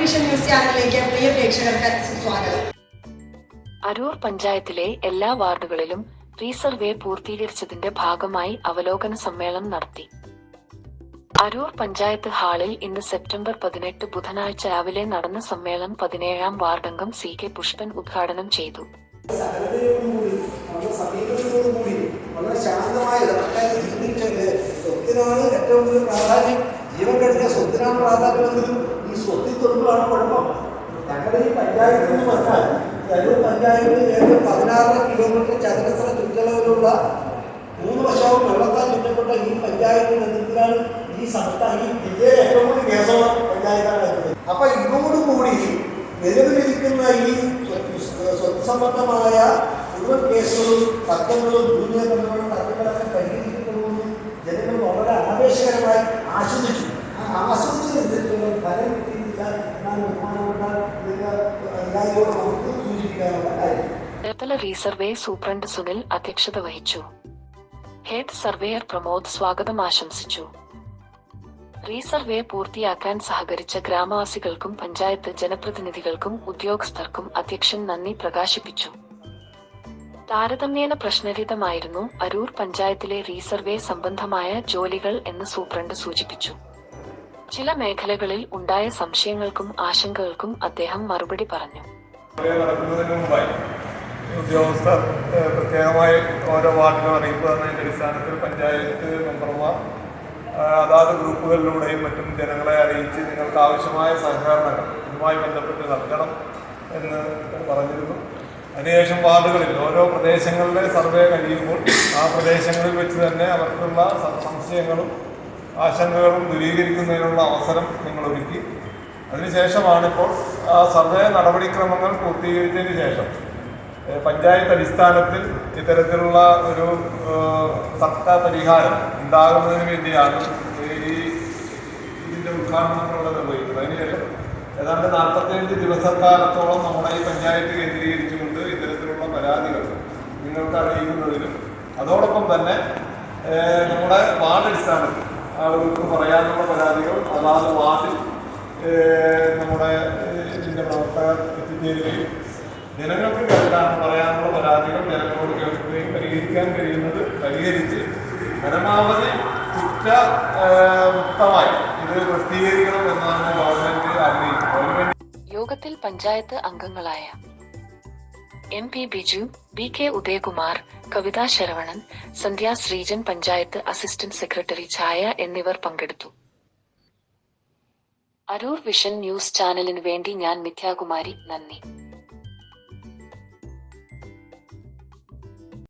Vision news ചാനലിലേക്ക് പ്രിയ പ്രേക്ഷകർക്ക് സ്വാഗതം. അരൂർ പഞ്ചായത്തിലെ എല്ലാ വാർഡുകളിലും റീസർവേ പൂർത്തീകരിച്ചതിന്റെ ഭാഗമായി അവലോകന സമ്മേളനം നടത്തി. അരൂർ പഞ്ചായത്ത് ഹാളിൽ ഇന്ന് സെപ്റ്റംബർ 18 ബുധനാഴ്ച രാവിലെ നടന്ന സമ്മേളനം 17-ാം വാർഡംഗം CK പുഷ്പൻ ഉദ്ഘാടനം ചെയ്തു. ജീവൻ കഴിഞ്ഞ സ്വത്തിനാണ് പ്രാധാന്യമെങ്കിലും ഈ സ്വത്തിൽ തൊടുമ്പോഴാണ് കുഴപ്പം. ഞങ്ങളുടെ ഈ പഞ്ചായത്തിൽ എന്ന് പറഞ്ഞാൽ അരൂർ പഞ്ചായത്തിൽ ഏകദേശം 16 കിലോമീറ്റർ ചതുരശ്ര ചുറ്റളവിലുള്ള 3 വർഷവും വെള്ളത്താൽ ചുറ്റപ്പെട്ട ഈ പഞ്ചായത്ത് ബന്ധത്തിലാണ് ഈ സംസ്ഥാന ഈ ജില്ലയിലെ ഏറ്റവും കൂടി കേസുള്ള പഞ്ചായത്താണ് വരുന്നത്. അപ്പൊ ഇതോടുകൂടി നിലവിലിരിക്കുന്ന ഈ സ്വത്ത് സംബന്ധമായ മുഴുവൻ കേസുകളും തർക്കങ്ങളും ഭൂമിയെ ബന്ധപ്പെട്ട തർക്കങ്ങളൊക്കെ പരിഹരിക്കപ്പെടുമെന്ന് ജനങ്ങൾ വളരെ ആവേശകരമായി ആസ്വദിച്ചു. ആ ആസ്വദിച്ചതനുസരിച്ചുള്ള ഫലം കിട്ടിയിട്ടില്ല എന്നാൽ നമുക്ക് സൂചിപ്പിക്കാനുള്ള കാര്യം. ചേർത്തല റീസർവേ സൂപ്രണ്ട് സുനിൽ അധ്യക്ഷത വഹിച്ചു. ഹെഡ് സർവേയർ പ്രമോദ് സ്വാഗതം ആശംസിച്ചു. റീസർവേ പൂർത്തിയാക്കാൻ സഹകരിച്ച ഗ്രാമവാസികൾക്കും പഞ്ചായത്ത് ജനപ്രതിനിധികൾക്കും ഉദ്യോഗസ്ഥർക്കും അധ്യക്ഷൻ നന്ദി പ്രകാശിപ്പിച്ചു. താരതമ്യേന പ്രശ്നരഹിതമായിരുന്നു അരൂർ പഞ്ചായത്തിലെ റീസർവേ സംബന്ധമായ ജോലികൾ എന്ന് സൂപ്രണ്ട് സൂചിപ്പിച്ചു. ചില മേഖലകളിൽ ഉണ്ടായ സംശയങ്ങൾക്കും ആശങ്കകൾക്കും അദ്ദേഹം മറുപടി പറഞ്ഞു. ഉദ്യോഗസ്ഥർ പ്രത്യേകമായി ഓരോ വാർഡിലും അറിയിപ്പ് തന്നതിന്റെ അടിസ്ഥാനത്തിൽ പഞ്ചായത്ത് മെമ്പർമാർ അതാത് ഗ്രൂപ്പുകളിലൂടെയും മറ്റും ജനങ്ങളെ അറിയിച്ച് നിങ്ങൾക്ക് ആവശ്യമായ സഹകരണങ്ങൾ ഇതുമായി ബന്ധപ്പെട്ട് നൽകണം എന്ന് പറഞ്ഞിരുന്നു. അതിനുശേഷം വാർഡുകളിൽ ഓരോ പ്രദേശങ്ങളിലെ സർവേ കഴിയുമ്പോൾ ആ പ്രദേശങ്ങളിൽ വെച്ച് തന്നെ അവർക്കുള്ള സംശയങ്ങളും ആശങ്കകളും ദൂരീകരിക്കുന്നതിനുള്ള അവസരം നിങ്ങൾ ഒരുക്കി. അതിനുശേഷമാണിപ്പോൾ ആ സർവേ നടപടിക്രമങ്ങൾ പൂർത്തീകരിച്ചതിന് ശേഷം പഞ്ചായത്ത് അടിസ്ഥാനത്തിൽ ഇത്തരത്തിലുള്ള ഒരു തർക്ക പരിഹാരം ഉണ്ടാകുന്നതിന് വേണ്ടിയാണ് ഇതിൻ്റെ ഉദ്ഘാടനങ്ങളുള്ള നിർവഹിക്കുന്നത്. അതിനുശേഷം ഏതാണ്ട് 45 ദിവസക്കാലത്തോളം നമ്മുടെ ഈ പഞ്ചായത്ത് കേന്ദ്രീകരിച്ചുകൊണ്ട് ഇത്തരത്തിലുള്ള പരാതികൾ നിങ്ങൾക്ക് അറിയിക്കുന്നതിനും അതോടൊപ്പം തന്നെ നമ്മുടെ വാർഡ് അടിസ്ഥാനത്തിൽ അവർക്ക് പറയാനുള്ള പരാതികൾ അതാത് വാർഡിൽ നമ്മുടെ ഇതിൻ്റെ പ്രവർത്തകർ എത്തിച്ചേരുകയും ജനങ്ങൾക്ക് കേൾക്കാനും പറയാനുള്ള പരാതികൾ ജനങ്ങളോട് കേൾക്കുകയും പരിഹരിക്കാൻ കഴിയുന്നത് പരിഹരിച്ച് പരമാവധി കുറ്റമുക്തമായി ഇത് പ്രസിദ്ധീകരിക്കണം എന്നാണ് ഗവൺമെന്റ് ആഗ്രഹിക്കുന്നത്. യോഗത്തിൽ പഞ്ചായത്ത് അംഗങ്ങളായ MP ബിജു, BK ഉദയകുമാർ, കവിത ശരവണൻ, സന്ധ്യ ശ്രീജൻ, പഞ്ചായത്ത് അസിസ്റ്റന്റ് സെക്രട്ടറി ഛായ എന്നിവർ പങ്കെടുത്തു. അരൂർ വിഷൻ ന്യൂസ് ചാനലിനു വേണ്ടി ഞാൻ മിഥ്യാകുമാരി. നന്ദി.